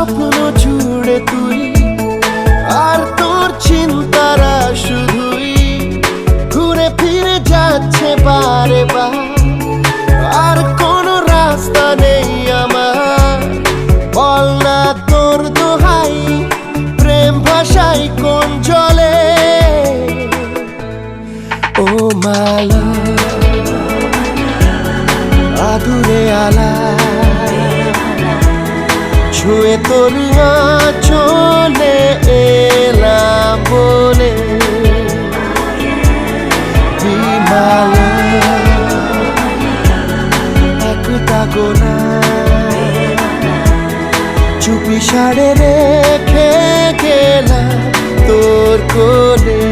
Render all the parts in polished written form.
স্বপ্ন জুড়ে তুই আর তোর চিন্তারা শুধুই ঘুরে ফিরে যাচ্ছে বারে বার। আর কোনো রাস্তা নেই আমার, বল না তোর দোহাই, প্রেম ভাষাই কোন জলে। ও মালা আদুরে আলা ছুঁয়ে তোর চলে এলাম বলে বিমালা একটা গোনা চুপি সাড়ে রেখে গেলাম তোর কোলে।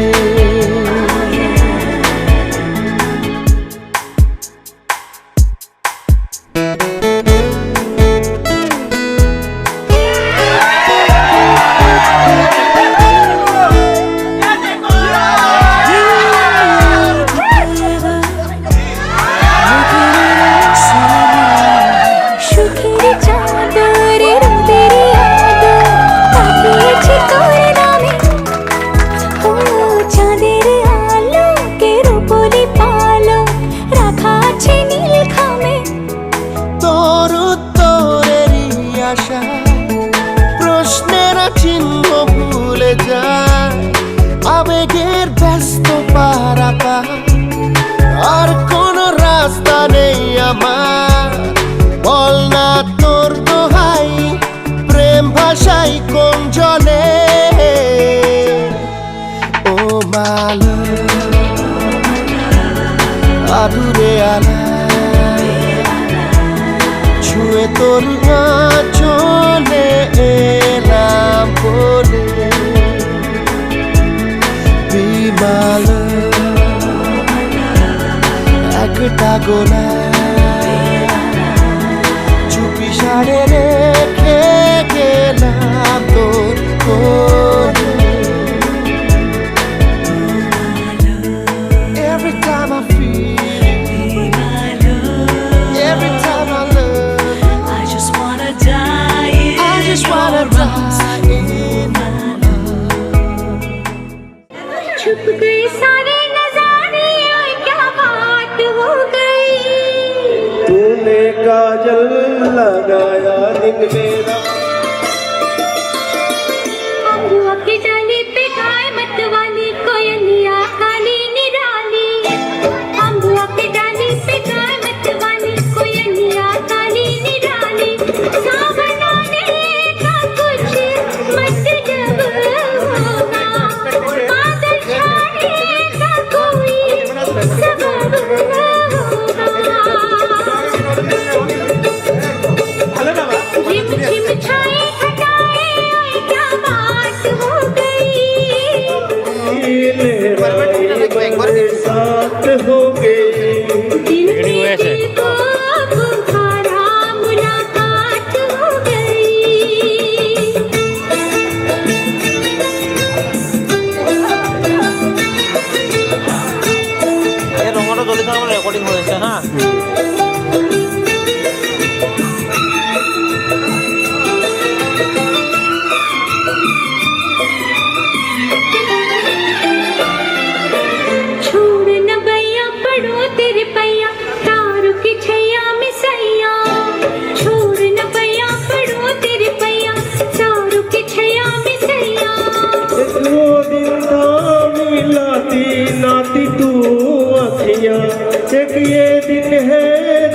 প্রশ্নের চিহ্ন ভুলে যায় আবেগের ব্যস্ত পারাপা। আর কোন রাস্তা নেই আমার, বল না তোর দোহাই, প্রেম ভাষাই কোন জলে। ও মালা আদুরে আলা ছুঁয়ে তোর চলে এলাম বলে বিমালা একটা গোলা চুপি সাড়ে রেখে গেলাম তোর কোলে। Every time I feel, every time I love, I just wanna die in छुप गए सारे नजारे, क्या बात हो गई। तूने काजल लगाया दिन मेरा, अम्बुआ की डाली पे गाय मत वाली कोयलिया काली निराली। अम्बुआ की डाली पे गाय मत वाली कोयलिया काली निराली। सावन आने का कुछ मतलब होगा, बादल छाने का कोई सबब होगा। झिम झिम छाए घटाए, क्या बात हो गई। साथ हो गई दिल को पुकारा, मुलाकात हो गई। এই রঙটা চলে থাকলে রেকর্ডিং হয়েছে না। छोड़ न भैया पड़ो तेरे पैया, तारों की छैया में सैया। छोड़ न भैया पड़ो तेरे पैया, तारों की छैया में सैया। वो दिन था मिलाती नाती तू अखियां, एक ये दिन है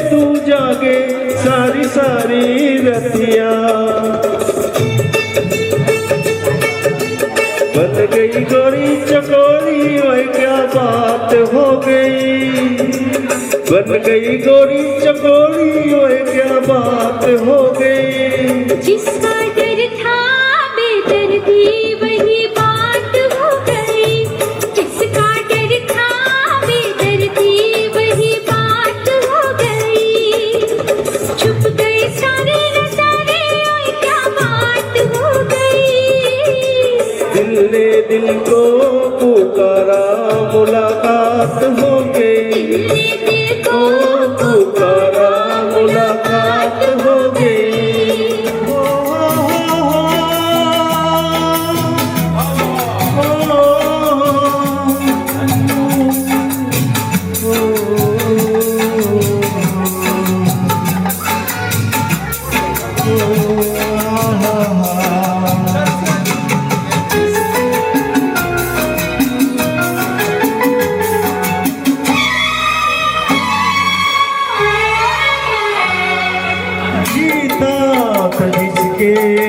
तू जागे सारी सारी रतियां। बन गई गोरी चकोरी, ओए क्या बात हो गई। बन गई गोरी चकोरी, ओए क्या बात हो गई। जिसका डर था बेदर्दी, वही बात हो गई। जिसका डर था बेदर्दी, वही बात हो गई। छुप गए सारे नजारे, क्या बात हो गई। दिल ने दिल को पुकारा, मुलाकात हो गई। दिल को पुकारा, मुलाकात हो गई।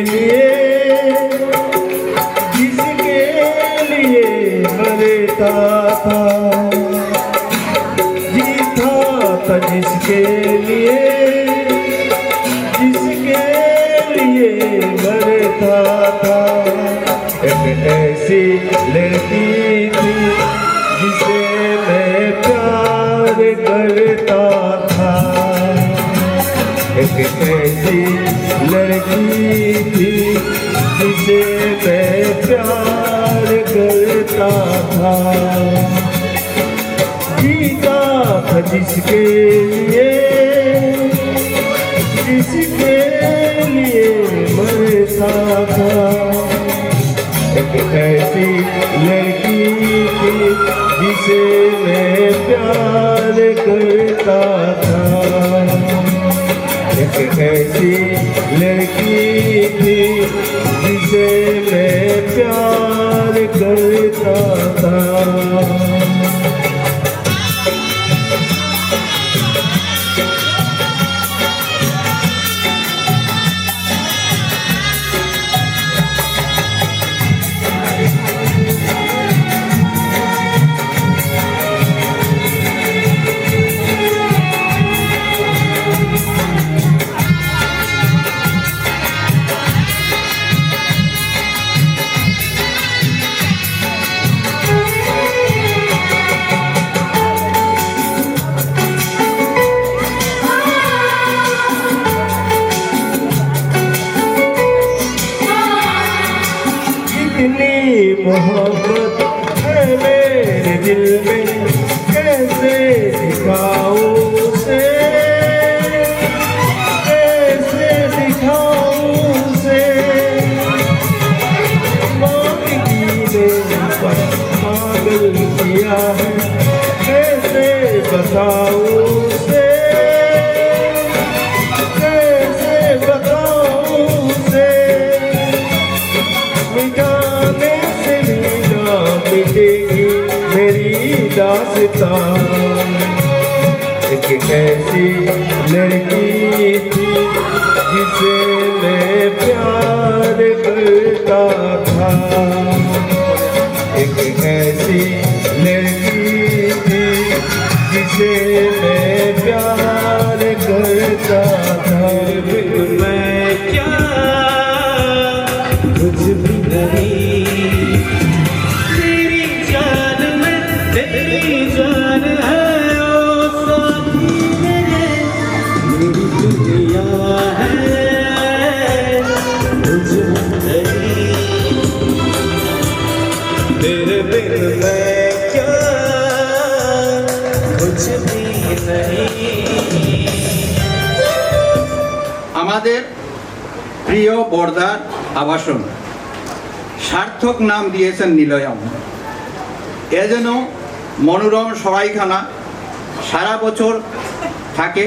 लिए जिसके लिए मरता था, जीता था जिसके लिए मरता था। एक ऐसी लड़की थी जिसे मैं प्यार करता था, एक ऐसी लड़की थी जिसे मैं प्यार करता था, जीता था जिसके लिए मरता था। एक ऐसी लड़की थी जिसे मैं प्यार करता था, एक ऐसी लड़की थी जिसे मैं प्यार करता था। मोहब्बत है मेरे दिल में, कैसे दिखाऊं उसे, कैसे दिखाऊं उसे। मांगी ने पागल किया है, कैसे बताऊं उसे, कैसे बताऊं उसे। मिटाने से मिटेगी मेरी दास्तां। एक ऐसी लड़की थी जिसे मैं प्यार करता था, एक ऐसी लड़की थी जिसे मैं प्यार करता था। मैं क्या कुछ भी नहीं, तेरी जान में तेरी जान है, ओ साथी मेरे, मेरी दुनिया है कुछ भी नहीं, तेरे बिन मैं क्या कुछ भी नहीं। আমাদের প্রিয় বর্দার আবাসন সার্থক নাম দিয়েছেন নিলয়ম। এ যেন মনোরম সরাইখানা, সারা বছর থাকে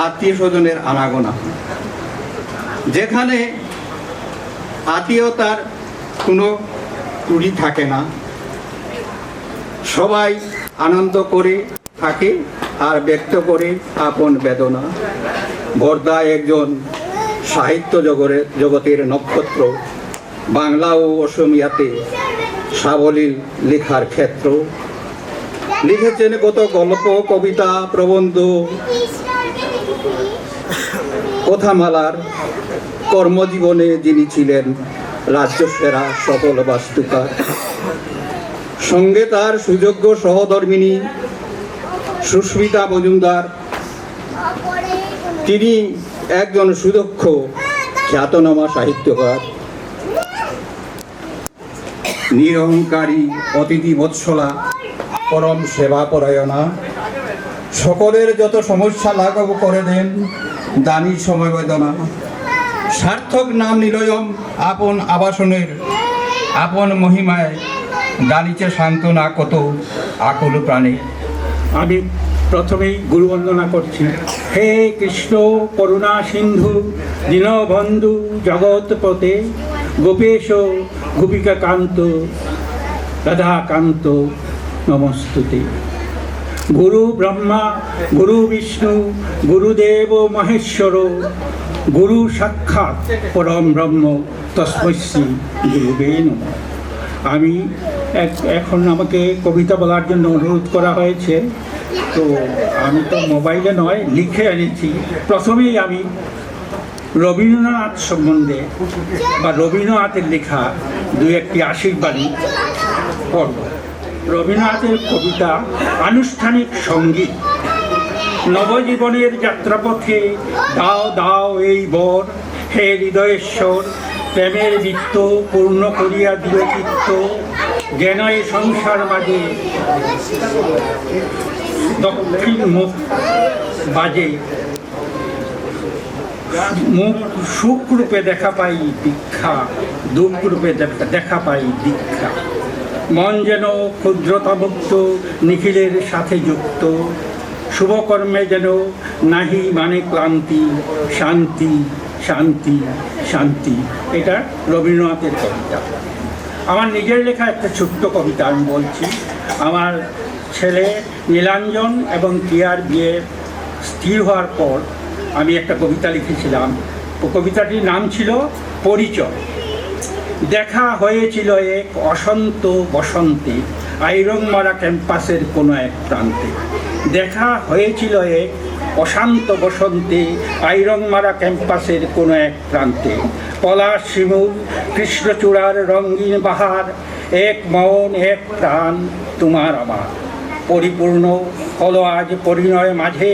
আত্মীয় স্বজনের আনাগোনা, যেখানে আত্মীয়তার কোনো ত্রুটি থাকে না, সবাই আনন্দ করে থাকে আর ব্যক্ত করে আপন বেদনা। বর্দা একজন সাহিত্য জগতের নক্ষত্র, বাংলা ও অসমিয়াতে সাবলীল লেখার ক্ষেত্র। লিখেছেন কত গল্প, কবিতা, প্রবন্ধ, কথামালার। কর্মজীবনে যিনি ছিলেন রাজ্যসেরা সফল বাস্তুকার, সঙ্গে তার সুযোগ্য সহধর্মিণী সুস্মিতা মজুমদার। তিনি একজন সুদক্ষ খ্যাতনামা সাহিত্যকার, নিরহংকারী, অতিথি বৎসলা, পরম সেবাপরায়ণা। সকলের যত সমস্যা লাঘব করে দেন দানী সমবেদনা। সার্থক নাম নিলয়ম, আপন আবাসনের আপন মহিমায় দানিছে সান্ত্বনা কত আকুল প্রাণে। আমি প্রথমেই গুরুবন্দনা করছি। হে কৃষ্ণ করুণা সিন্ধু দীনবন্ধু জগৎপতে, গোপেশ গোপিকাকান্ত রাধাকান্ত নমস্তুতে। গুরু ব্রহ্মা গুরু বিষ্ণু গুরুদেব মহেশ্বর, গুরু সাক্ষাৎ পরম ব্রহ্ম তস্मै শ্রী গুরুবে নমঃ। আমি এখন আমাকে কবিতা বলার জন্য অনুরোধ করা হয়েছে, তো আমি তো মোবাইলে নয় লিখে এনেছি। প্রথমেই আমি রবীন্দ্রনাথ সম্বন্ধে বা রবীন্দ্রনাথের লেখা দু একটি আশীর্বাদী পড়ব। রবীন্দ্রনাথের কবিতা আনুষ্ঠানিক সঙ্গীত। নবজীবনের যাত্রাপথে দাও দাও এই বর, হে হৃদয়েশ্বর, প্রেমের বৃত্ত পূর্ণ করিয়া দিবে চিত্ত, যেন এই সংসার মাঝে দক্ষিণ মুখ বাজে, মুখ সুখ রূপে দেখা পাই দীক্ষা, দুঃখ রূপে দেখা পাই দীক্ষা। মন যেন ক্ষুদ্রতামুক্ত নিখিলের সাথে যুক্ত, শুভকর্মে যেন নাহি মানে ক্লান্তি, শান্তি শান্তি শান্তি। এটা রবীন্দ্রনাথের কবিতা। আমার নিজের লেখা একটা ছোট্ট কবিতা আমি বলছি। আমার ছেলে নীলাঞ্জন এবং কিয়ার বিয়ে স্থির হওয়ার পর আমি একটা কবিতা লিখেছিলাম। ও কবিতাটির নাম ছিল পরিচয়। দেখা হয়েছিল এক অসন্ত বসন্তে, আইরংমারা ক্যাম্পাসের কোনো এক প্রান্তে। দেখা হয়েছিল এক অশান্ত বসন্তে, আইরংমারা ক্যাম্পাসের কোনো এক প্রান্তে। পলাশ শিমুল কৃষ্ণচূড়ার রঙিন বাহার, এক মন এক প্রাণ তোমার আমার। পরিপূর্ণ হলো আজ পরিণয় মাঝে,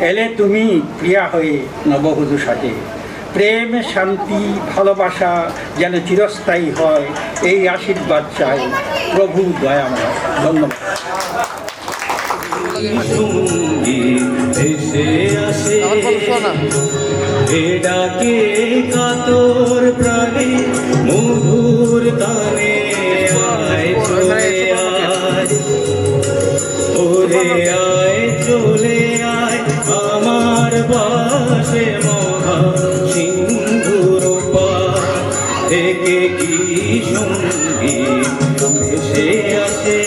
এলে তুমি প্রিয়া হয়ে নববধূ সাজে। প্রেম শান্তি ভালোবাসা যেন চিরস্থায়ী হয়, এই আশীর্বাদ চাই প্রভু দয়াময়। ধন্যবাদ। ভেসে আসে এ ডাকে কাতর প্রাণে, মধুর তানে আয় চলে আয়, ওরে আয় চলে আয় আমার বাসে মহা সিন্ধুর পার থেকে কি সঙ্গীত ভেসে আসে।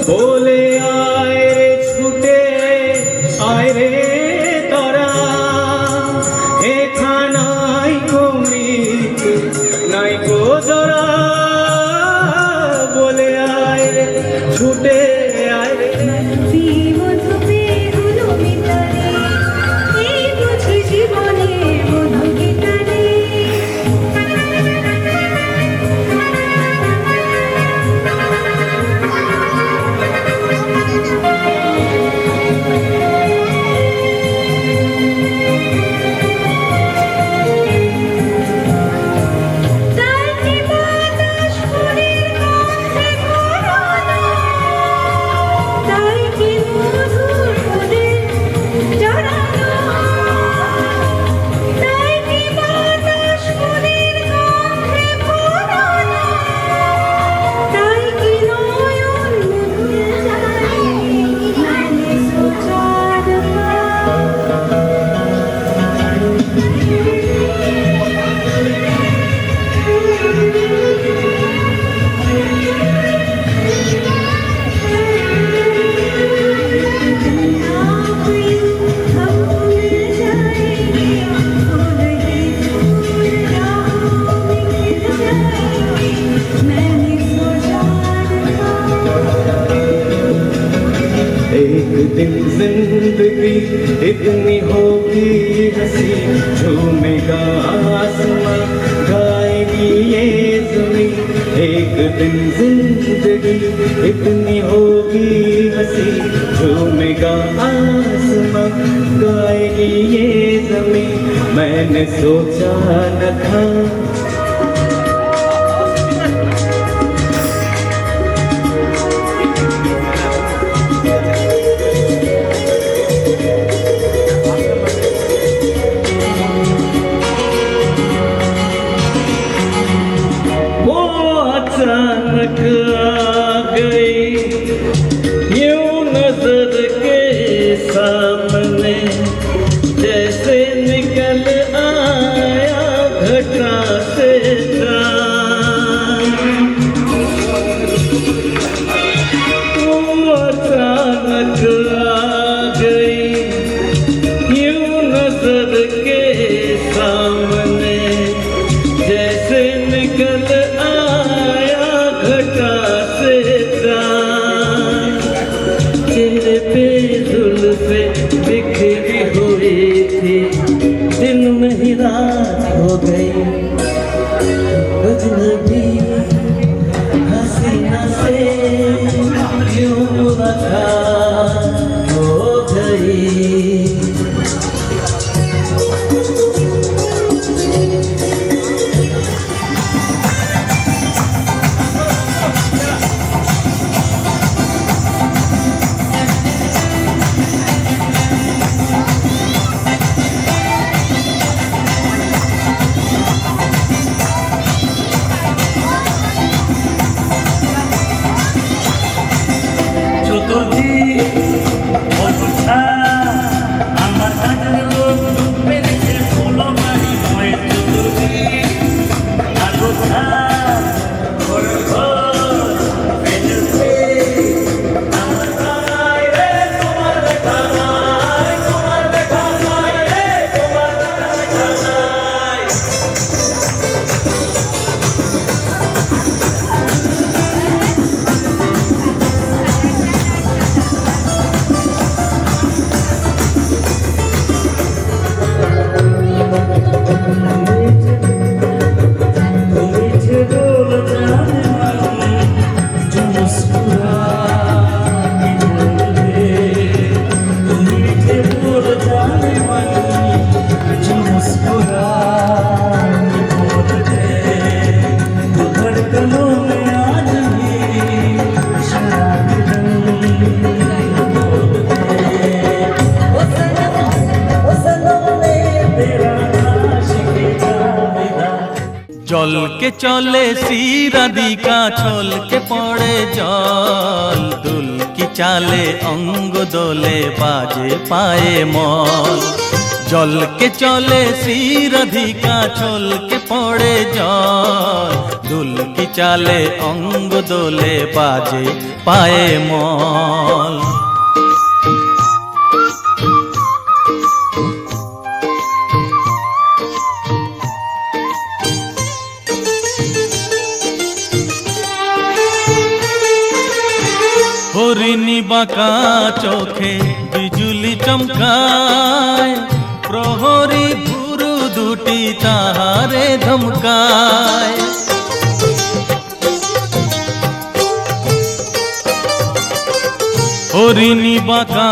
বলে আয় রে ছুটে আয় রে তোরা, এখানাই কমিত নাই গো জরা। বলে আয় রে ছুটে আয় রে, মধুপে হলো মিতারে, এই বুঝি জীবনে মধু গীতারে। তাই কি বাতাস ফুলের গন্ধে ভরানো, তাই কি মধুর ফুলে জড়ানো, তাই কি বাতাস ফুলের গন্ধে ভরানো, তাই কি নয়ন মুখে যায় মানে সুচার एक दिन जिंदगी इतनी होगी हंसी, झूमेगा आसमां गाएगी ये ज़मीं। एक दिन जिंदगी इतनी होगी हंसी, झूमेगा आसमां गाएगी ये ज़मीं। मैंने सोचा न था अचानक आ गई यूं नजर के सामने, जैसे निकल आया घटा बेबी हुई थी दिन में ही रात हो गई अजनबी हसीना से यूं मुलाकात हो गई জল কে চলে শিরাদিকা ছল কে পড়ে জল দুল কি চালে অঙ্গ দোলে বাজে পায়ে মল জল কে চলে শিরাধিকা ছল কে পড়ে জল দুল কি চালে অঙ্গ দোলে বাজে পায়ে মল হরিণী বাঁকা চোখে বিজুলি চমকায় প্রহরী ভুরু দুটি তাহারে ধমকায় হরিণী বাঁকা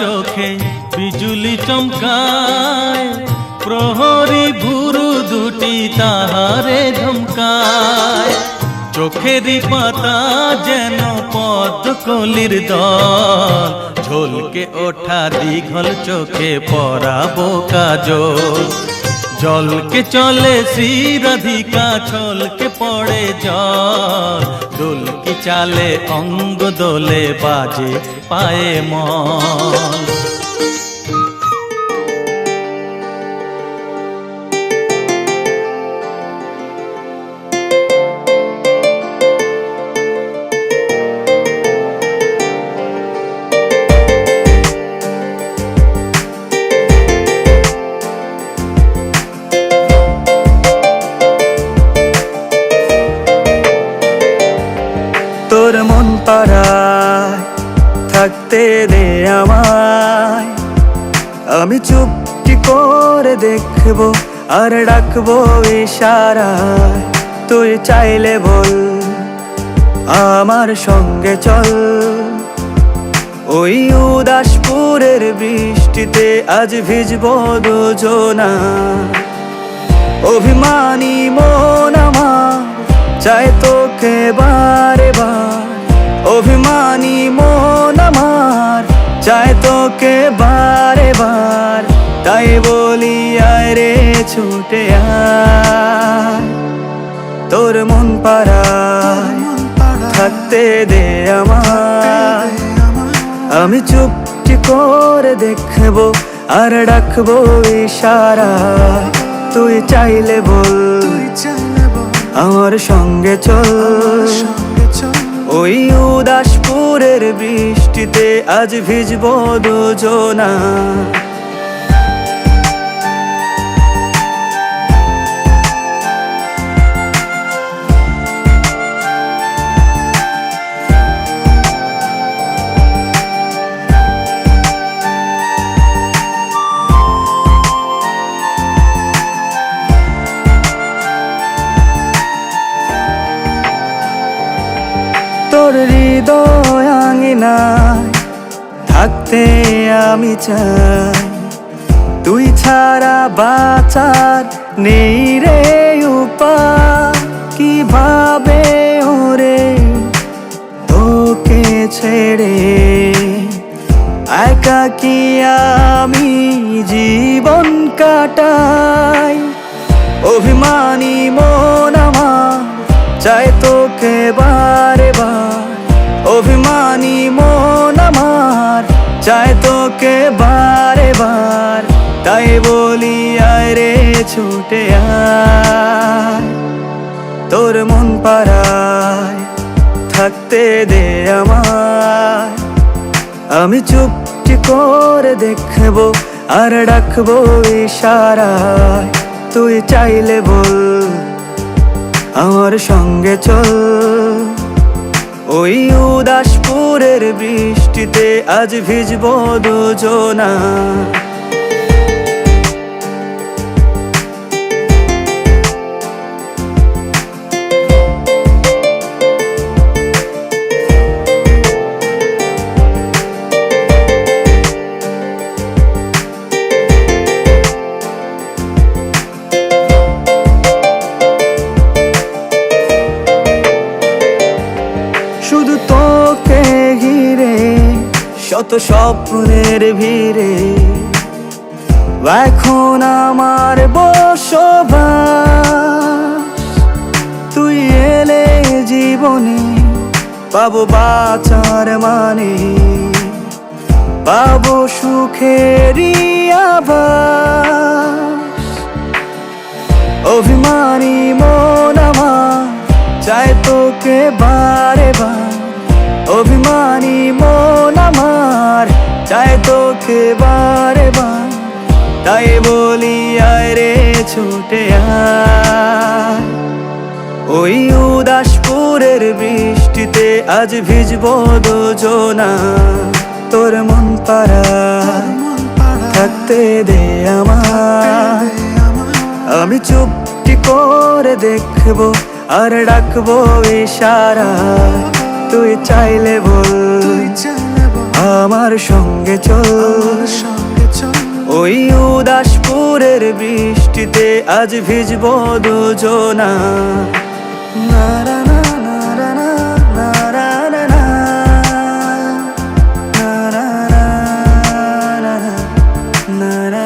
চোখে বিজুলি চমকায় প্রহরী ভুরু দুটি তাহারে ধমকায় চোখেরই পাতা যেন পদ্মকলির দল ঝলকে ওঠা দীঘল চোখে পরাবো কাজল জলকে চলে শিরাধিকা ছলকে পড়ে জল দোলকে চালে অঙ্গ দোলে বাজে পায়ে মল তোর মন পাড়ায় থাকতে দে আমায় আমি চুপটি করে দেখবো আর ডাকবো ইশারায় তুই চাইলে বল আমার সঙ্গে চল ওই উদাসপুরের বৃষ্টিতে আজ ভিজবো দুজনা অভিমানী মন আমার চাই তোকে বারে বার অভিমানী মন আমার চাই তোকে বারে বার তাই বলি আয় রে ছুটে আয় তোর মন পাড়ায় থাকতে দে আমায় আমি চুপটি করে দেখবো আর ডাকবো ইশারায় তুই চাইলে বল আমার সঙ্গে চল ওই উদাসপুরের বৃষ্টিতে আজ ভিজবো দুজনা ঠিকানায় থাকতে আমি চাই, তুই ছাড়া বাঁচার নেই রে উপায়। কিভাবে ওরে তোকে ছেড়ে একাকী আমি জীবন কাটাই। অভিমানী মন আমার চাই তোকে বারে বার, অভিমানী মন আমার চাই তোকে বারে বার। তাই বলি আয় রে ছুটে আয়, তোর মন পাড়ায় থাকতে দে আমায়। আমি চুপটি করে দেখবো আর ডাকবো ইশারায়, তুই চাইলে বল আমার সঙ্গে চল। ওই উদাসপুরের বৃষ্টিতে আজ ভিজবো দুজনা। শুধু তোকে ঘিরে শত স্বপ্নের ভিড়ে এখন আমার বসবাস। তুই এলে জীবনে পাবো বাঁচার মানে, পাবো সুখেরই আভাস। অভিমানী মন আমার চাই তোকে বারে বার, অভিমানী মন আমার চাই তোকে বারে বার। তাই বলি আয় রে ছুটে আয়, ওই উদাসপুরের বৃষ্টিতে আজ ভিজবো দুজনা। তোর মন পাড়ায় থাকতে দে আমায়, আমি চুপটি করে দেখবো আর ডাকবো ইশারায়। তুই চাইলে বল আমার সঙ্গে চল। ওই উদাসপুরের বৃষ্টিতে আজ ভিজবো দুজনা। না না না না না না না না না না না না না।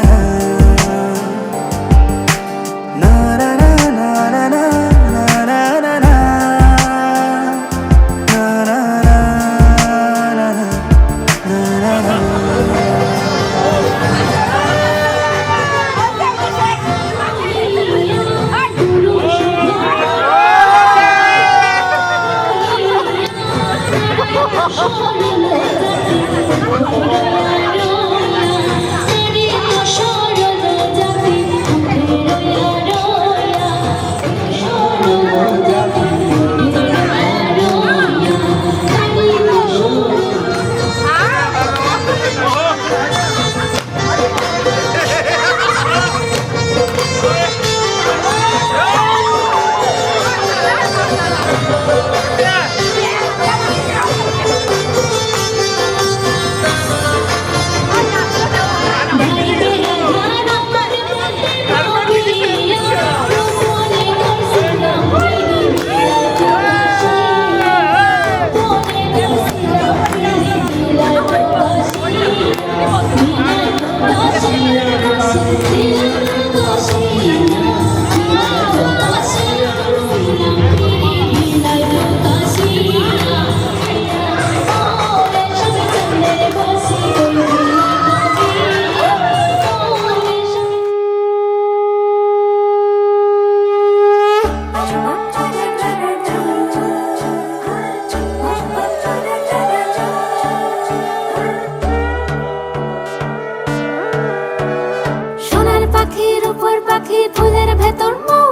পাখি ফুলের ভেতর মৌ,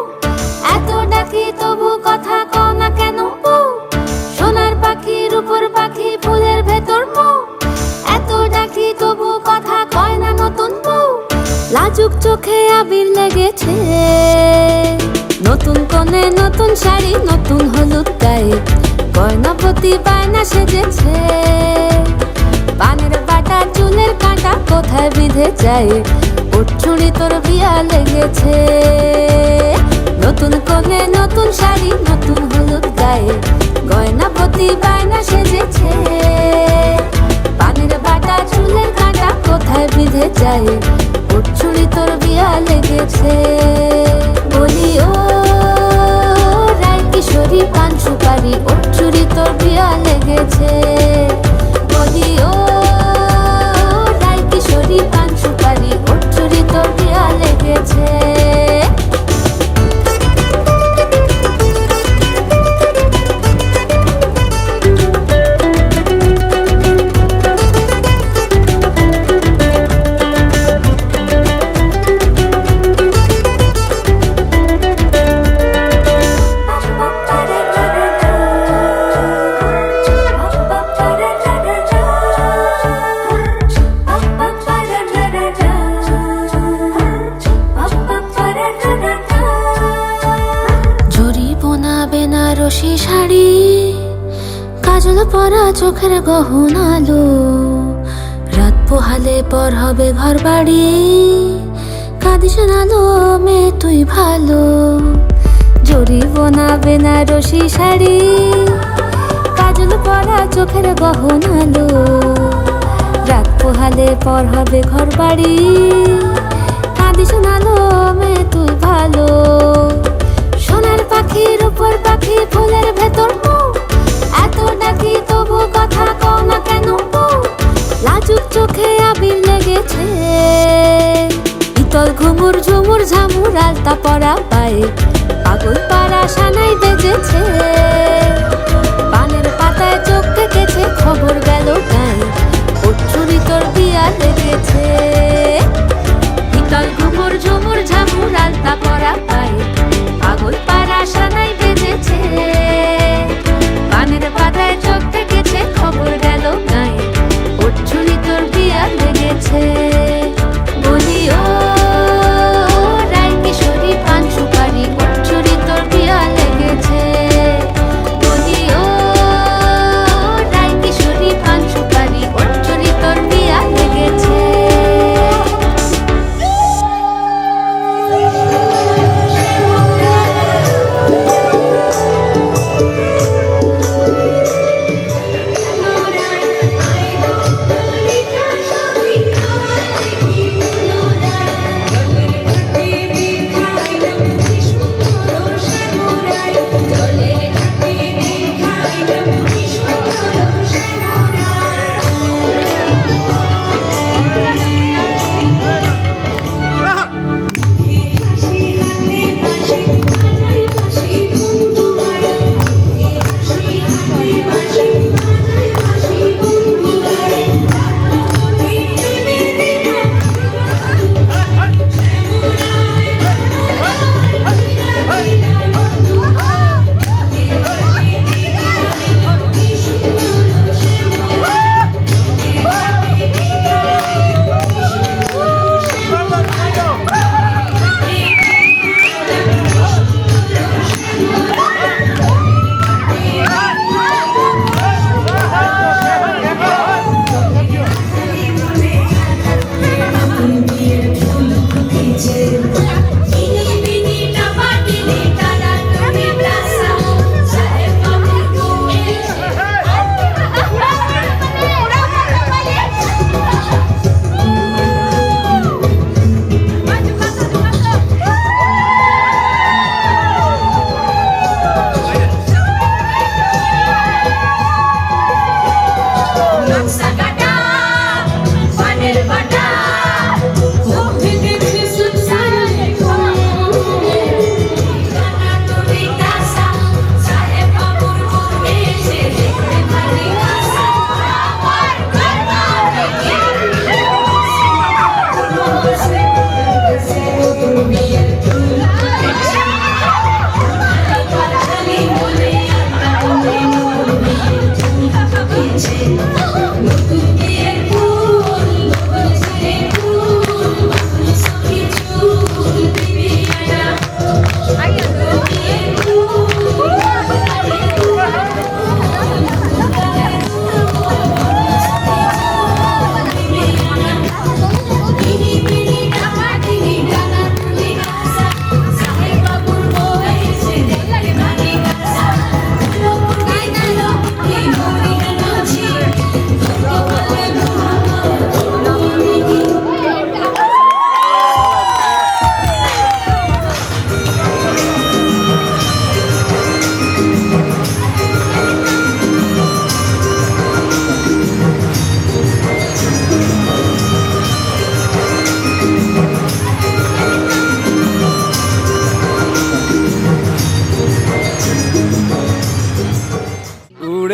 এত ডাকি তবু কথা কও না কেন বউ। সোনার পাখির উপর পাখি ফুলের ভেতর মৌ, এত ডাকি তবু কথা কয় না নতুন বউ। লাজুক চোখে আবির লেগেছে, নতুন কোণে নতুন শাড়ি নতুন হলুদ গায়ে, গয়নাপতি বায়না সেজেছে, পানের বাটা চুলের কাঁটা কোথায় বিঁধে যায়, ওর চুড়ি তোর বিয়া লেগেছে। নতুন কোলে নতুন শাড়ি নতুন হলুদ গায়ে, গয়নাপতি বায়না সেজেছে, পানের বাটা চুলের কাঁটা কোথায় বিঁধে যায়, ওর চুড়ি তোর বিয়া লেগেছে। বলি ও রায় কিশোরী পান সুপারি, ওর চুড়ি তোর বিয়া লেগেছে। বলি ও রায় কিশোরী পান সুপারি, ওর চুড়ি তোর বিয়া লেগেছে। বেনারসি শাড়ি, কাজল পরা চোখের গহনালো, রাত পোহালে পর হবে ঘর বাড়ি, কাঁদিস নালো মে তুই ভালো। জরি বোনা বেনারসি শাড়ি, কাজল পরা চোখের গহনালো, রাত পোহালে পর হবে ঘর বাড়ি, কাঁদিস নালো মে তুই ভালো। সোনার পাখির উপর পাখি ফুলের ভেতর মৌ, এত ডাকি তবু কথা কও না কেন বউ, লাজুক চোখে আবির লেগেছে, ইতল ঘুমুর ঝুমুর ঝামুর আলতা পরা পায়ে, পাগল পাড়া সানাই বেজেছে, পানের পাতায় চোখ থেকেছে খবর গেল গায়ে, ওর চুরি তোর বিয়া লেগেছে। ইতল ঘুমুর ঝুমুর ঝামুর আলতা পরা পায়ে, পাগল পাড়া সানাই বেজেছে, পানের পাতায় চোখ থেকেছে খবর গেল গায়ে, ওর চুরি তোর বিয়া লেগেছে। বলি ও রায় কিশোরী পান সুপারি, ওর চুরি তোর বিয়া লেগেছে। বলি ও রায় কিশোরী পান সুপারি, ওর চুরি তোর বিয়া লেগেছে।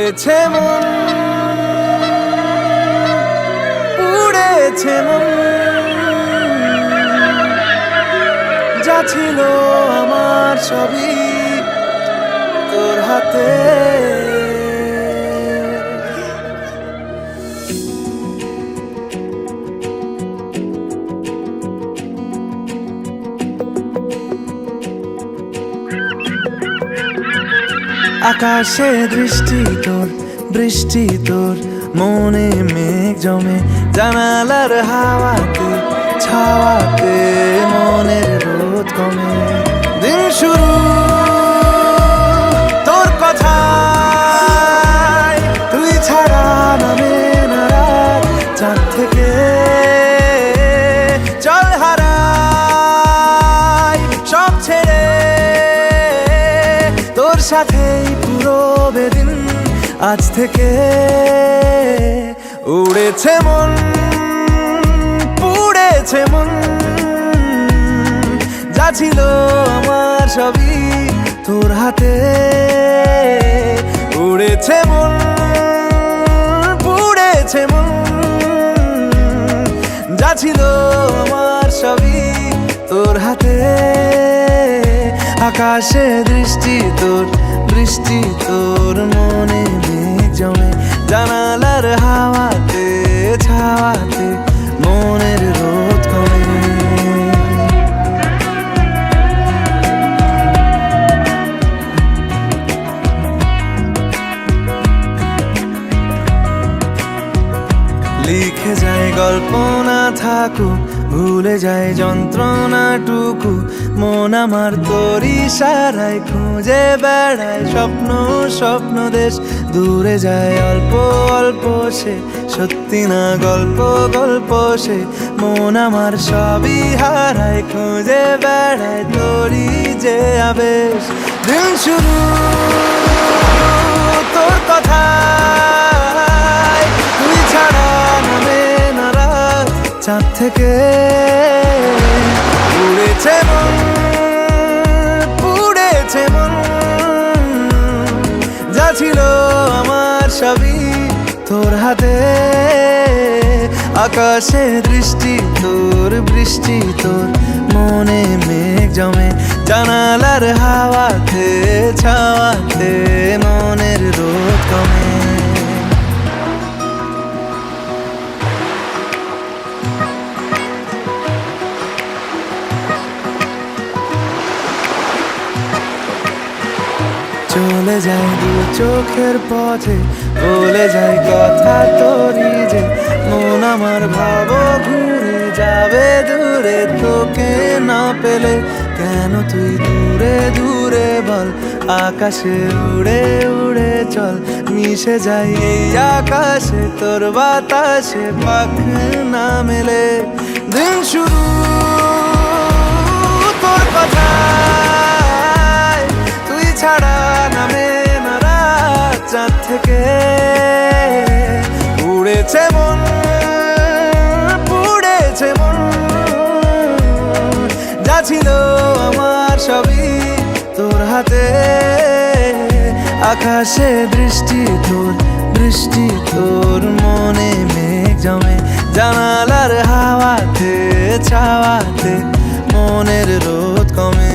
উড়েছে মন, উড়েছে মন, যা ছিল আমার সবই তোর হাতে। আকাশে দৃষ্টি তোর, বৃষ্টি তোর, মনে মেঘ জমে, জানালার হাওয়াতে ছাওয়াতে মনের রোদ কমে। দিন শুরু তোর কথায়, তুই ছাড়া নামে না রাত, চাঁদ থেকে চল হারাই সব ছেড়ে, তোর সাথেই পুরো বেদিন আজ থেকে। উড়েছে মন, পুড়েছে মন, যা ছিল আমার সবই তোর হাতে। উড়েছে মন, পুড়েছে মন, যা ছিল আমার সবই তোর হাতে। আকাশে দৃষ্টি তোর, বৃষ্টি তোর, মনে মেঘ জমে, জানালার হাওয়াতে ছাওয়াতে মনের রোদ কমে। লিখে যায় গল্প না থাকুক, ভুলে যায় যন্ত্রণাটুকু, মন আমার তোর ইশারায় খুঁজে বেড়ায় স্বপ্ন স্বপ্ন দেশ। দূরে যায় অল্প অল্প সে, সত্যি না গল্প গল্প সে, মন আমার সবই হারায় খুঁজে বেড়ায় তোরই যে আবেশ। দিন শুরু তোর কথায়, তুই ছাড়া নামে না রাত, চাঁদ থেকে উড়েছে মন, পুড়েছে মন, যা ছিল আমার সবই তোর হাতে। আকাশে দৃষ্টি তোর, বৃষ্টি তোর, মনে মেঘ জমে, জানালার হাওয়াতে ছাওয়াতে মনের রোদ কমে। চলে যায় দু চোখের পথে, বলে যায় কথা তোরই যে, মন আমার ভাব ঘুরে যাবে দূরে তোকে না পেলে। কেন তুই দূরে দূরে বল, আকাশে উড়ে উড়ে চল, মিশে যাই এই আকাশে তোর বাতাসে পাখ না মেলে। দিন শুরু তোর কথায়, তুই ছাড়া নামে না রাত, চাঁদ থেকে উড়েছে মন, পুড়েছে মন, যা ছিল আমার সবই তোর হাতে। আকাশে দৃষ্টি তোর, বৃষ্টি তোর, মনে মেঘ জমে, জানালার হাওয়াতে ছাওয়াতে মনের রোদ কমে।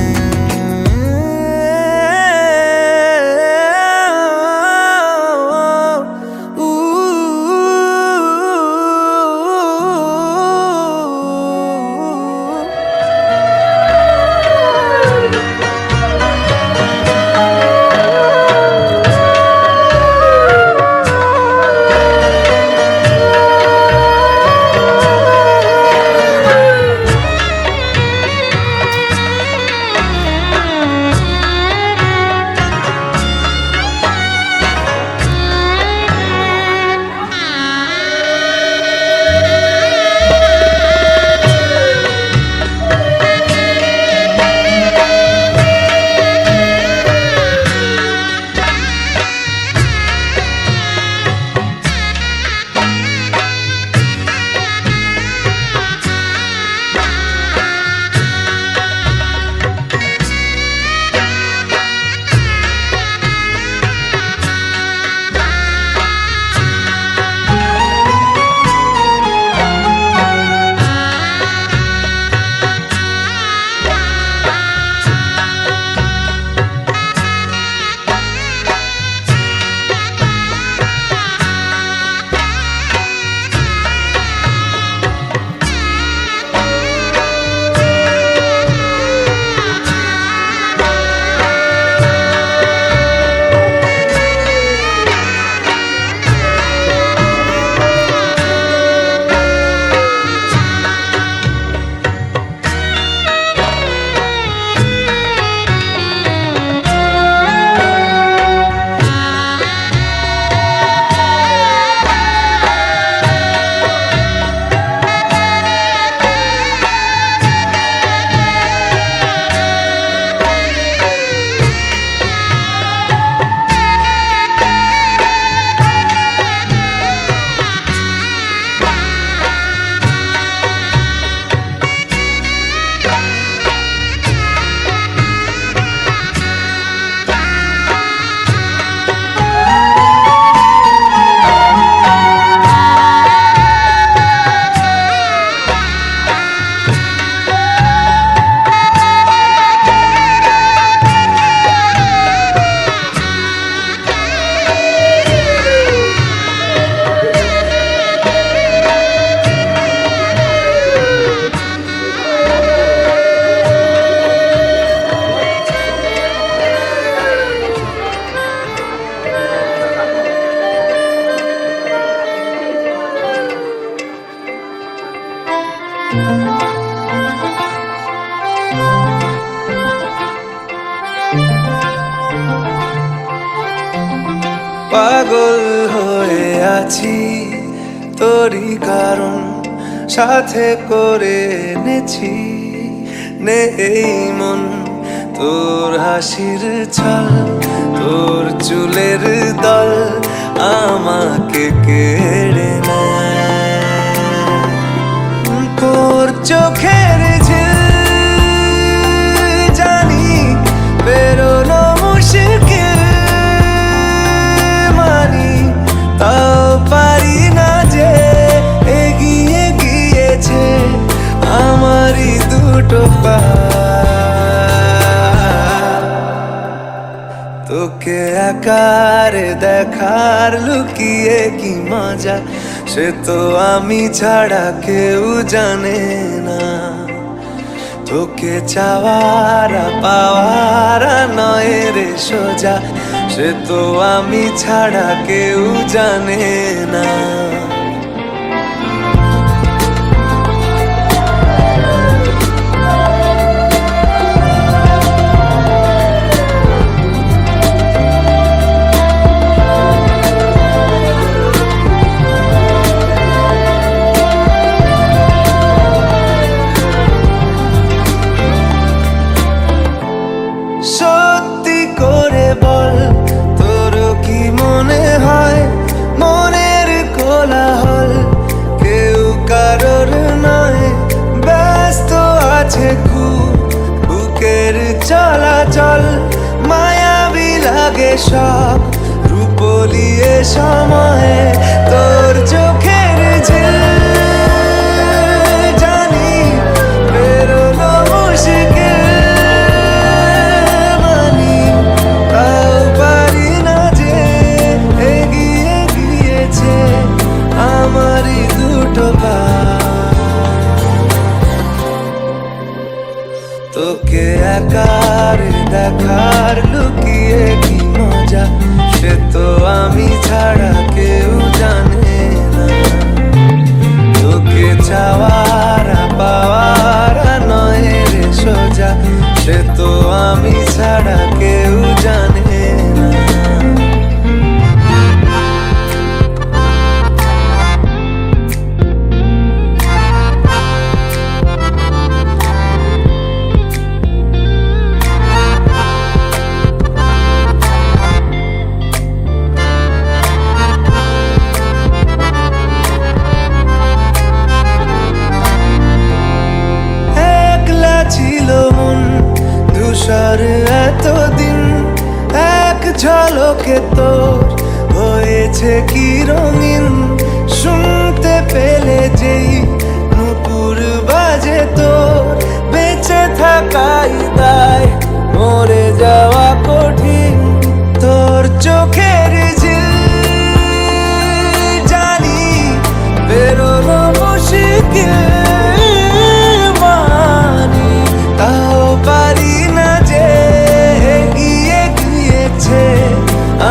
আছি তোরই কারণ সাথে করে এনেছি নে এই মন তোর হাসির ছল তোর চুলের দল আমাকে কেড়ে নেয় তোর চোখের ঝিল জানি বেরোনো মুশকিল মানি তাও পারি না যে এগিয়ে গিয়েছে আমারই দুটো পা তোকে আকারে দেখার লুকিয়ে কি মজা সে তো আমি ছাড়া কেউ জানে না তোকে চাওয়ারা পাওয়ারা নয় রে সোজা সে তো আমি ছাড়া কেউ জানে না সত্যি করে বল তোর কি মনে হয় মনের কোলাহল কেউ কারোর নয় ব্যস্ত আছে খুব বুকের চলাচল মায়াবী লাগে সব রূপলিয়ে সময়ে তোর চোখের ঝিল জানি বেরোনো মুশকিল আমারই দুটো পা তোকে একার দেখার লুকিয়ে কি মজা সে তো আমি ছাড়া কেউ জানে না তোকে চাওয়ারা পাওয়ারা নয় রে সোজা সে তো আমি ছাড়া কেউ জানে না ছিল মন ধূসর এতদিন এক ঝলকে তোর হয়েছে কি রঙিন শুনতে পেলে যেই নুপুর বাজে তোর বেঁচে থাকাই দায় মরে যাওয়া কঠিন তোর চোখের ঝিল জানি বেরোনো মুশকিল তাও পারি না যে এগিয়ে গিয়েছে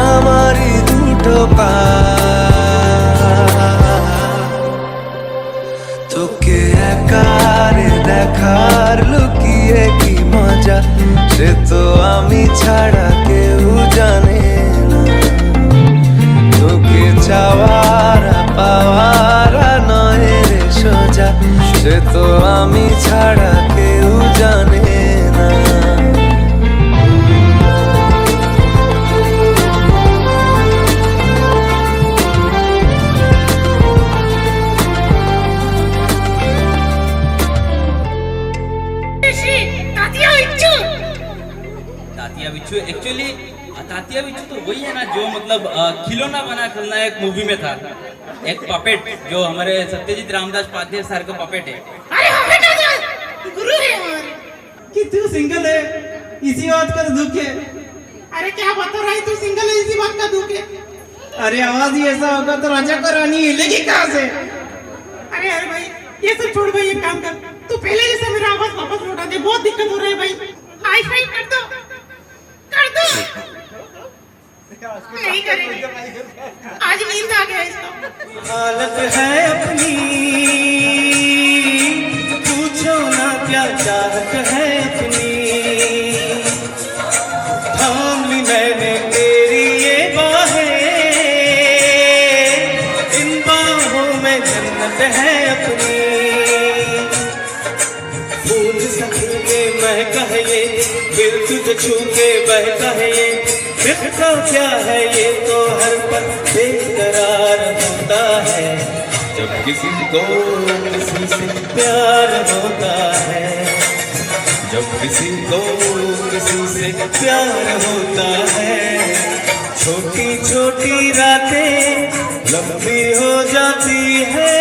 আমারই দুটো পা তোকে একারে দেখার লুকিয়ে কি মজা সে তো আমি ছাড়া কেউ জানে না তোকে চাওয়ারা পাওয়ারা নয় রে সোজা সে তো আমি ছাড়া কেউ জানে না तातिया बिच्छू एक्चुअली तातिया बिच्छू तो वही है ना जो मतलब खिलौना बना खलनायक मूवी में था एक पपेट जो हमारे सत्यजीत रामदास पाध्याय सर का पपेट है गुरु है हमारे कि तू सिंगल है इसी बात का दुख है। अरे क्या बता रहा है तू सिंगल है इसी बात का दुख है। अरे आवाज ही ऐसा होगा तो राजा को रानी हिलेगी कहाँ से। अरे अरे भाई ये सब छोड़ भाई एक काम कर तू पहले जैसा मेरा आवाज वापस लौटा दे बहुत दिक्कत हो रही है भाई हाई फाई कर दो नहीं करेंगे आज नींद आ गया इसको हालत है अपनी पूछो ना क्या चाहत है अपनी थाम ली मैंने तेरी ये बाहें फूल सा खिल के महका है ये, दिल तुझे छू के बहका है ये, दिखता क्या है ये तो हर पल बेकरार होता है, जब किसी को किसी से प्यार होता है, जब किसी को किसी से प्यार होता है, छोटी छोटी रातें लंबी हो जाती है।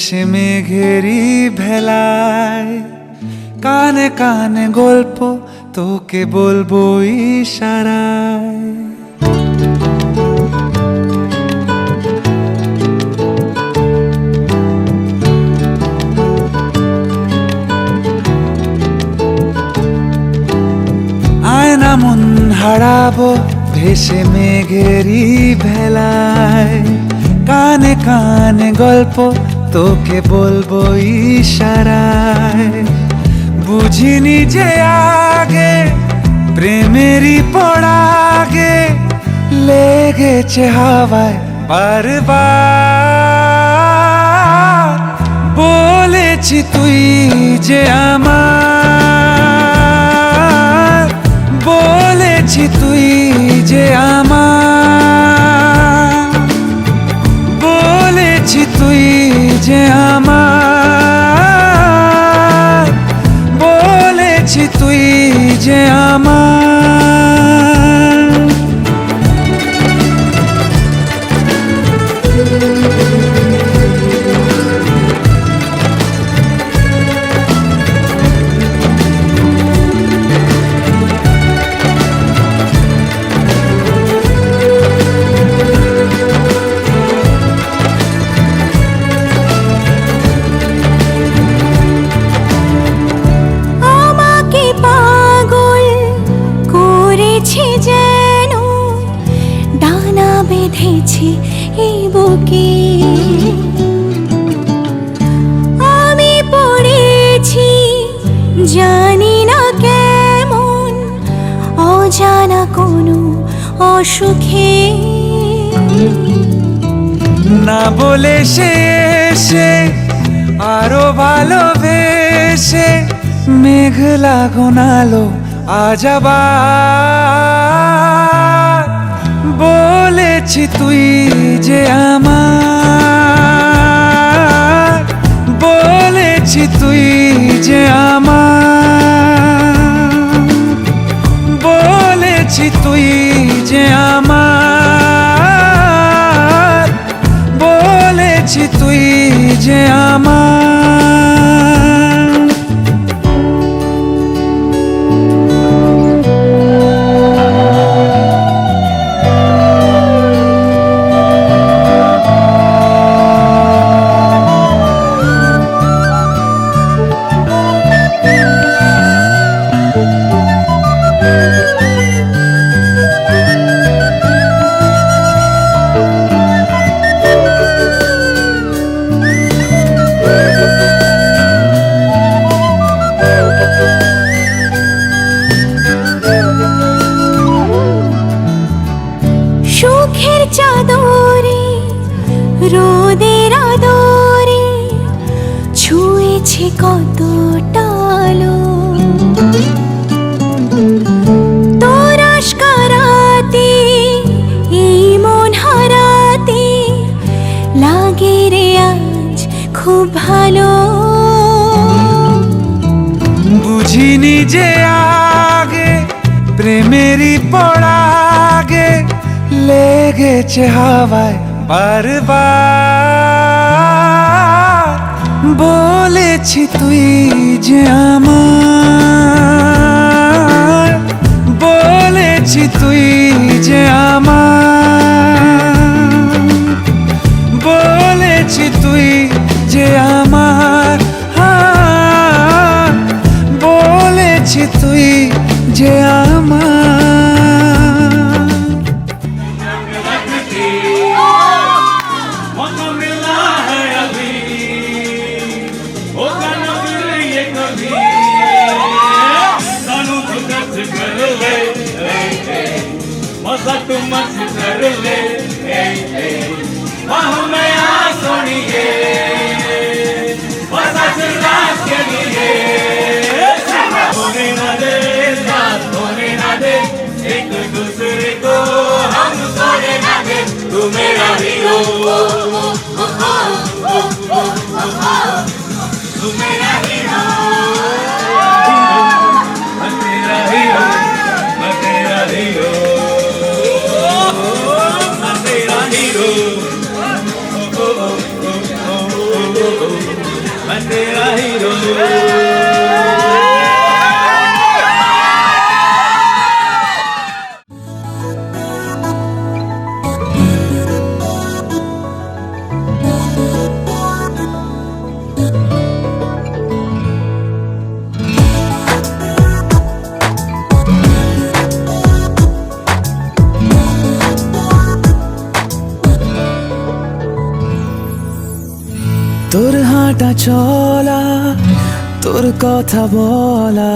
ভেসে মেঘেরি ভেলায় কানে কানে গল্প তোকে বলবো ইশারায় আয়না মন হারাবো ভেসে মেঘেরি ভেলায় কানে কানে গল্প তোকে বলবো ইশারায় বুঝিনি যে আগে প্রেমেরই পড়াগে লেগেছে হাওয়ায় বারবার বলেছি তুই যে আমার বলেছি তুই যে আমার বলেছি তুই যে আমার বলেছি তুই যে আমার আমাকে পাগল করেছে যেন ডানা বেঁধেছে এই বুকে আমি পড়েছি জানি না কেমন অজানা কোনো অসুখে না বলে সে এসে আরো ভালোবেসে মেঘলা ঘনালো আজ আবার বলেছি তুই যে আমার বলেছি তুই যে আমার বলেছি তুই যে আমার বলেছি তুই যে আমার সুখের চাদরে রোদের আদরে ছুঁয়েছে কত টালো তোর আশকারাতে এই মন হারাতে লাগে রে আজ খুব ভালো বুঝিনি যে আগে প্রেমেরই পড়াগে লেগেছে হাওয়ায় বারবার বলেছি তুই যে আমার বলেছি তুই যে আমার বলেছি তুই যে আমার বলেছি তুই যে আমার मौका मिला है अभी होगा न फिर ये कभी सानू तो दर्द कर ले मजा तो मत कर ले बाह में आ सोनिए बसा रात के लिए होने ना दे साथ होने ना दे एक दूसरे को हम सोने ना दे तू मेरा हीरो तू मेरा हीरो मैं तेरा हीरो मैं तेरा हीरो চলা তোর কথা বলা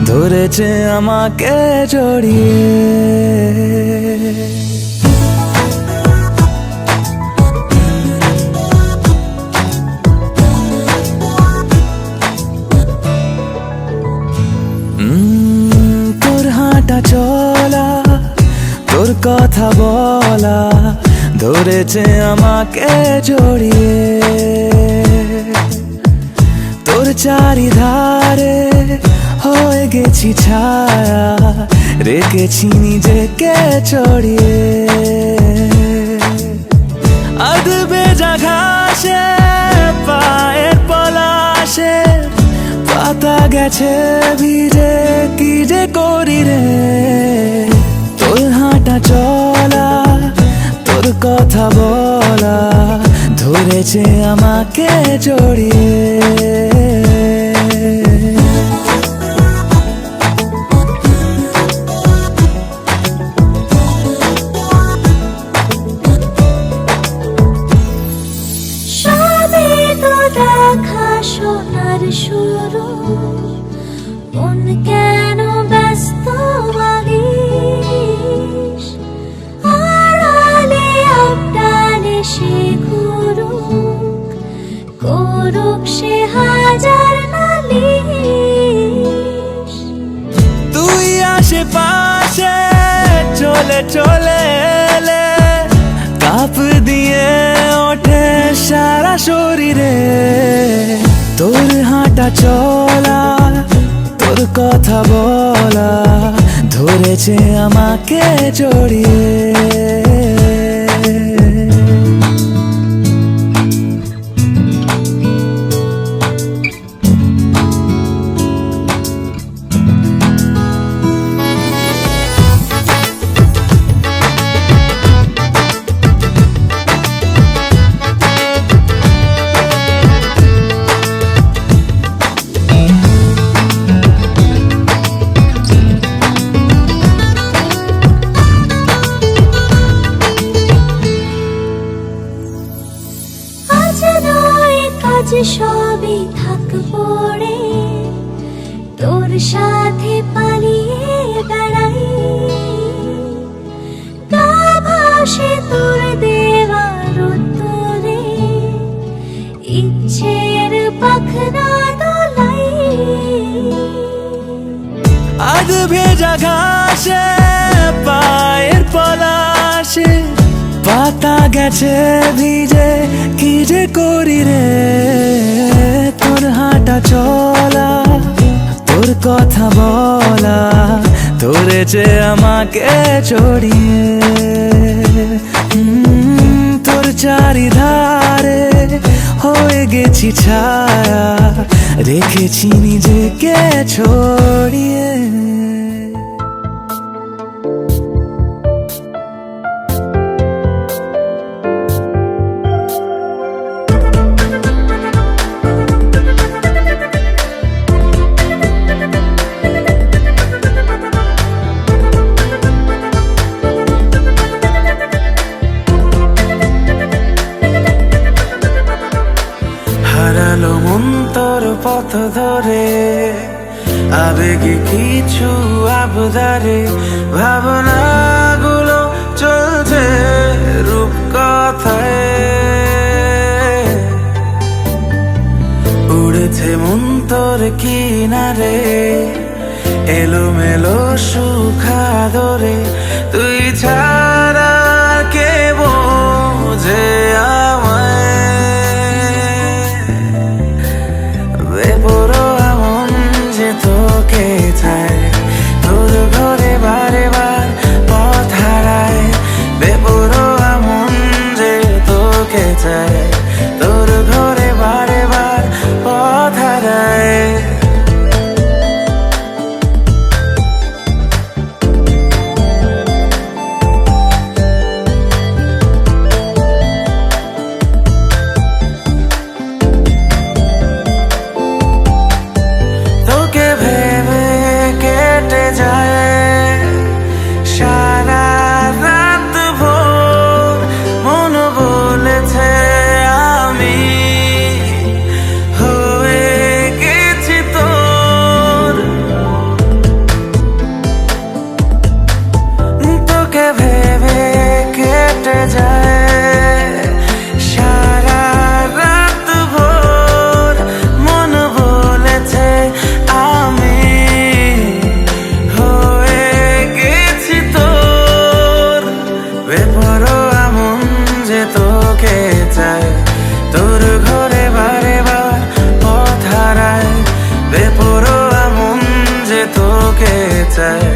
ধরেছে আমাকে জড়িয়ে তোর হাঁটা চলা তোর কথা বলা ধরেছে আমাকে জড়িয়ে তোর চারিধারে হয়ে গেছি ছায়া রেখেছি নিজেকে চড়িয়ে আধ ভেজা ঘাসে পায়ের পলাশে পাতা গেছে ভিজে কি যে করি রে তোর হাঁটা চলা তোর কথা বলা ধরেছে আমাকে জড়িয়ে সবে তো দেখা সোনার শুরু মন কেন ব্যস্ত লাগিস আড়ালে আবডালে সে ঘুরুক করুক সে হাজার নালিশ তুই আশেপাশে চলে চলে এলে কাপ দিয়ে ওঠে সারা শরীরে তোর হাঁটা চলা তোর কথা বলা ধরেছে আমাকে জড়িয়ে আজ সবই থাক পড়ে তোর সাথে পালিয়ে বেড়াই গা ভাসে তোর দেওয়ার উত্তরে ইচ্ছের পাখনা দোলাই আধ ভেজা ঘাসে পায়ের পলাশে পাতা গেছে ভিজে কি যে করি রে তোর হাঁটা চলা তোর কথা বলা ধরেছে আমাকে জড়িয়ে তোর চারিধারে হয়ে গেছি ছায়া রেখেছি নিজেকে ছড়িয়ে হারালো মন তোর পথ ধরে আবেগে কিছু আবদারে ভাবনাগুলো চলছে রূপ কথায় উড়েছে মন তোর কিনারে এলোমেলো সুখাদরে তুই ছাড়া কে বোঝে আমায় বেপরোয়া মন যে তোকে চায় তোর ঘরে বারে বার পথ হারায় বেপরোয়া মন যে তোকে চায় তোর ঘরে বারে বার পথ হারায় চায়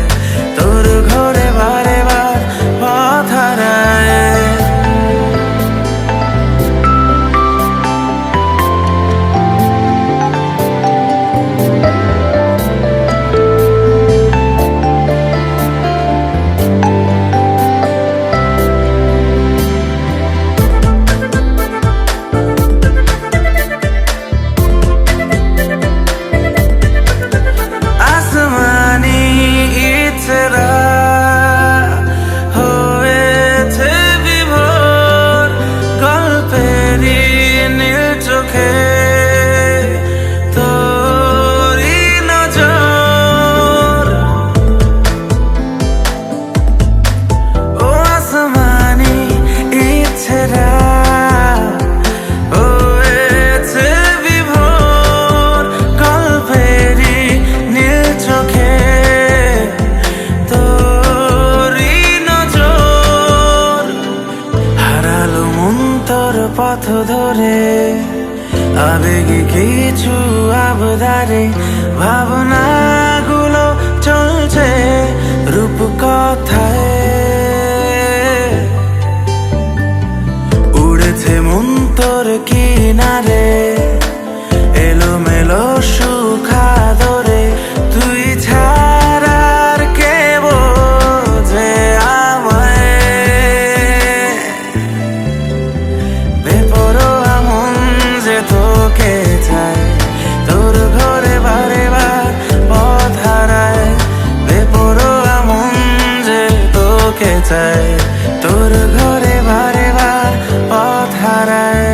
তোর ঘরে বারে বার পথ হারায়। আসমানি ইতরা হয়েছে বিভোর গল্পেরই নীল চোখে তোরই নজর। ও আসমানি ইতরা হয়েছে বিভোর গল্পেরই নীল চোখে তোরই নজর। হারালো মন তোর পথ ধরে আবেগে কিছু আবদারে ভাবনাগুলো চলছে রূপ কথায়। উড়েছে মন তোর কিনারে এলোমেলো সুখা ধরে তুই ছাড়ার কে বোঝে আমায়। বেপরোয়া মন যে তোকে চায় তোর ঘরে বারে বার পথ হারায়। বেপরোয়া মন যে তোকে চায় তোর ঘরে বারে বার পথ হারায়।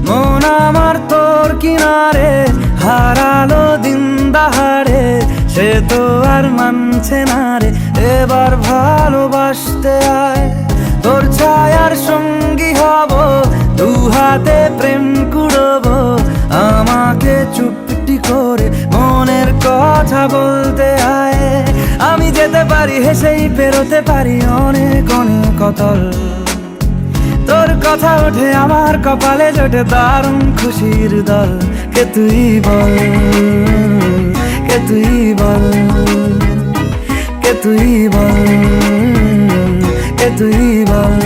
মন আমার তোর কিনারে হারালো দিন দাহারে সে তো আর মানছে না রে এবার ভালোবাসতে আয়। তোর ছায়ার সঙ্গী হব দু হাতে প্রেম কুড়বো আমাকে চুপটি করে মনের কথা বলতে আয়। আমি যেতে পারি হেসেই পেরোতে পারি অনেক অনেক কতল। তোর কথা ওঠে আমার কপালে জোটে দারুণ খুশির দল। কে তুই বল, কে তুই বল, কে তুই বল, কে তুই বল।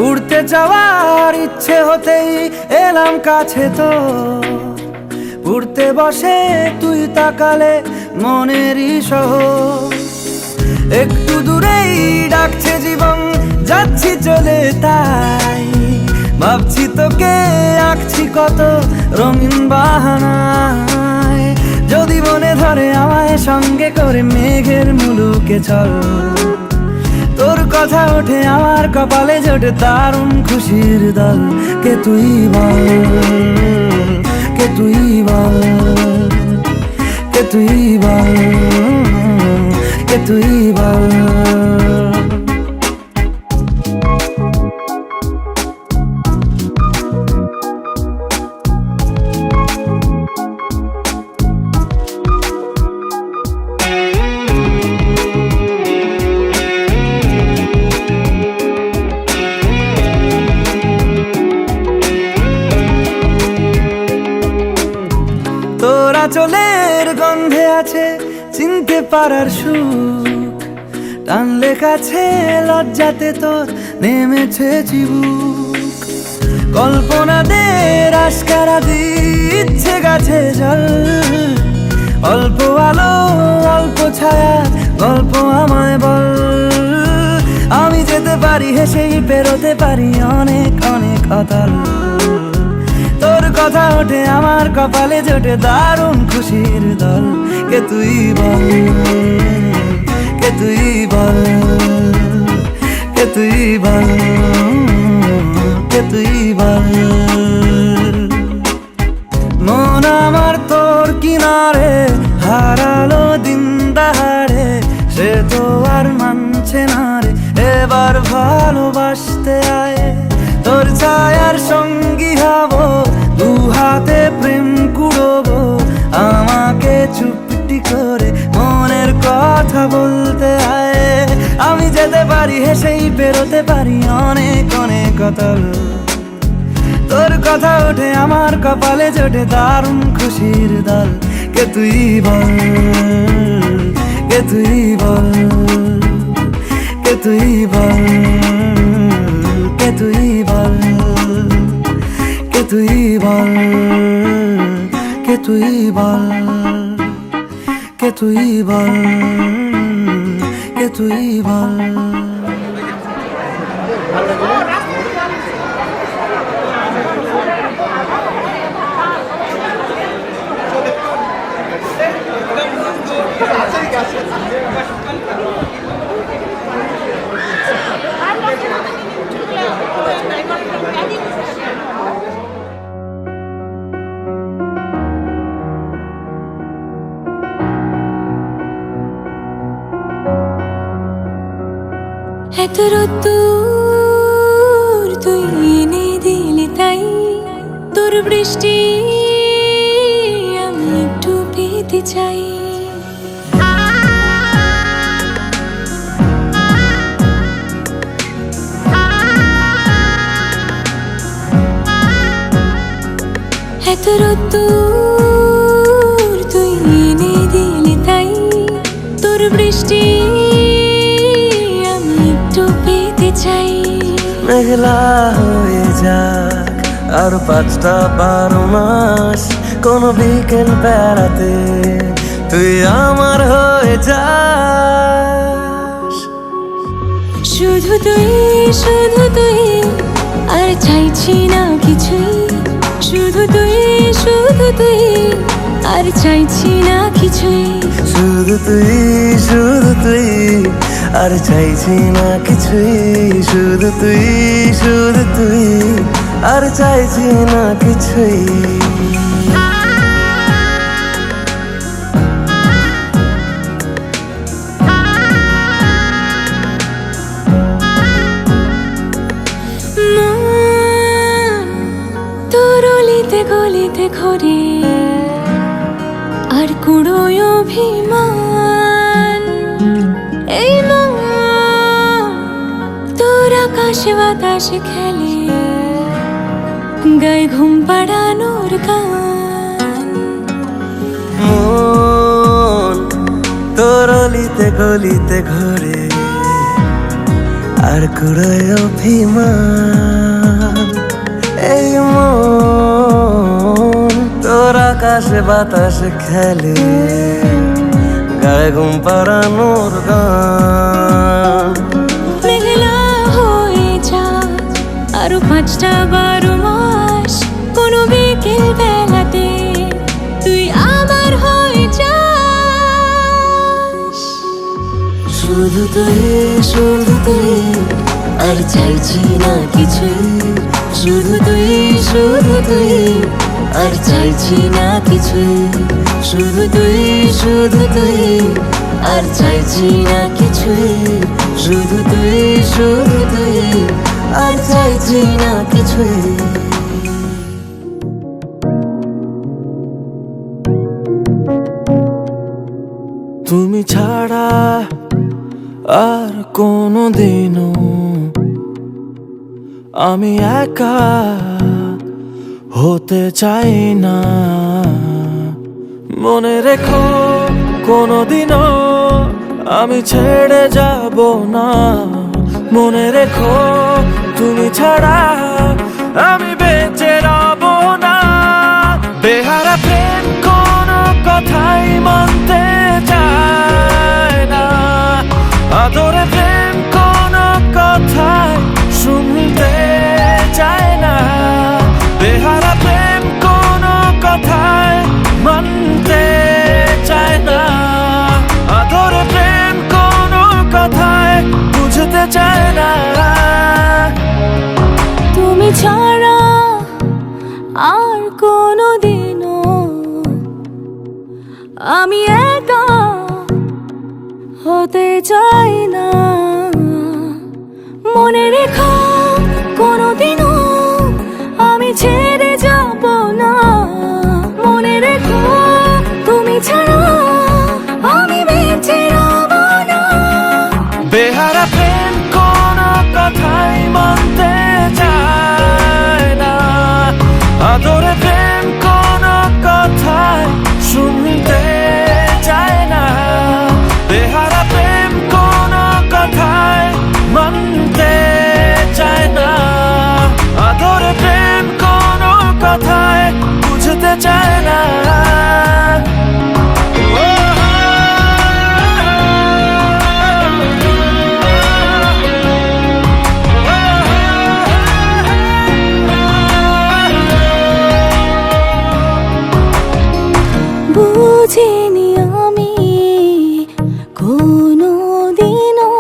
উড়তে যাওয়ার ইচ্ছে হতেই এলাম কাছে তো। উড়তে বসে তুই তাকালে মনেরই শহর। একটু দূরেই ডাকছে জীবন যাচ্ছি চলে তাই ভাবছি তোকে আঁকছি কত রঙিন বাহানায়। যদি মনে ধরে আমায় সঙ্গে করে মেঘের মুলুকে চল। তোর কথা ওঠে আমার কপালে জোটে দারুণ খুশির দল। কে তুই বল, কে তুই বল, কে তুই বল, কে তুই বল। তোরা চলের গন্ধে আছে চিনতে পারার সুখ। টানলে কাছে লজ্জাতে তোর নেমেছে চিবুক। কল্পনাদের আশকারা দিচ্ছে গাছে জল। অল্প আলো অল্প ছায়া গল্প আমায় বল। আমি যেতে পারি হেসেই পেরোতে পারি অনেক অনেক অতল। তোর কথা ওঠে আমার কপালে জোটে দারুণ খুশির দল। কে তুই বল, কে তুই বল, কে তুই বল, কে তুই বল। হেসেই পেরোতে পারি অনেক অনেক অতল। তোর কথা ওঠে আমার কপালে জোটে দারুণ খুশির দল। কে তুই বল, কে তুই বল, কে তুই বল, কে তুই বল, কে তুই বল, কে তুই বল, কে তুই বল, কে তুই বল। এত রোদ্দুর তুই এনে দিলি তাই, তোর বৃষ্টি আমি একটু পেতে চাই। এত রোদ্দুর তুই এনে দিলি তাই, তোর বৃষ্টি আমি একটু পেতে চাই। মেঘলা হয়ে যাক আর 5টা 12 মাস, কোনো বিকেল বেড়াতে তুই আমার হয়ে যাস। শুধু তুই, শুধু তুই, আর চাইছি না কিছুই। শুধু তুই, শুধু তুই, আর চাইছি না কিছুই। শুধু তুই, শুধু তুই, আর চাইছি না কিছুই। শুধু তুই, শুধু তুই, আর চাইছি না কিছুই। তোর অলিতে গলিতে ঘরে আর কুড়োয় অভিমান। এই মন তোর আকাশে বাতাসে খেলে, গায়ে ঘুম পাড়ানোর গান। মন তোর অলিতে গলিতে ঘরে আর কুড়োয় অভিমান। এই মন তোর আকাশে বাতাসে খেলে, গায়ে ঘুম পাড়ানোর গান। মেঘলা হয়ে যা আরো 5টা 12 মাস, কোনো বিকেল বেলাতে তুই আমার হয়ে যাস। শুধু তুই, শুধু তুই, আর চাইছি না কিছুই। শুধু তুই, শুধু তুই, আর চাইছি না কিছুই। শুধু তুই, শুধু তুই, আর চাইছি না কিছুই। শুধু তুই, শুধু তুই, আর চাইছি না কিছুই। তুমি ছাড়া আর কোনো দিনও আমি একা হতে চাই না। মনে রেখো কোনোদিনও আমি ছেড়ে যাব না। মনে রেখো তুমি ছাড়া আমি বেঁচে রব না। বেহারা প্রেম কোনো কথাই মানতে চায় না। আদরে প্রেম কোনো কথাই শুনতে চায় না। বেহারা প্রেম কোনো কথাই মানতে চায় না। আদরে প্রেম কোনো কথাই বুঝতে চায় না। তুমি ছাড়া আর কোনো দিনও আমি একা হতে চাই না। মনে রেখো কোনোদিনও আমি ছেড়ে যাব না। মনে রেখো তুমি ছাড়া আমি বেঁচে রব না। বেহারা প্রেম কোন বুঝিনি আমি কোনো দিনও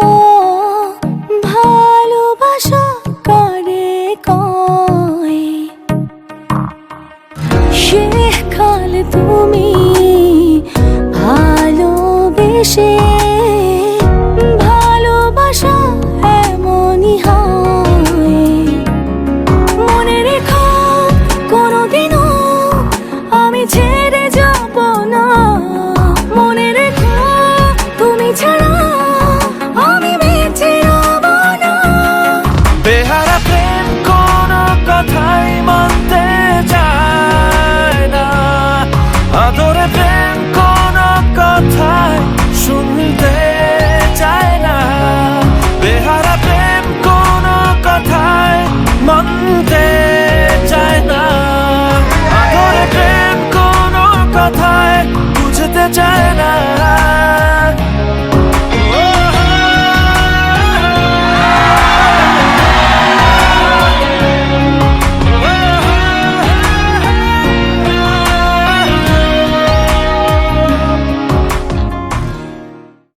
ভালোবাসা কারে কয়। সেকাল তুমি ভালোবেসে ভালোবাসা এমনই হয়। মনে রেখো কোনোদিনও আমি ছেড়ে যাব না। মনে রেখো তুমি ছাড়া আমি বেঁচে রব না। বেহারা প্রেম কোনো কথাই মানতে চায় না, আদরে প্রেম কোনো কথাই শুনতে চায় না। বেহারা প্রেম কোনো কথাই মানতে চায় না, আদরে প্রেম কোনো কথাই বুঝতে চায়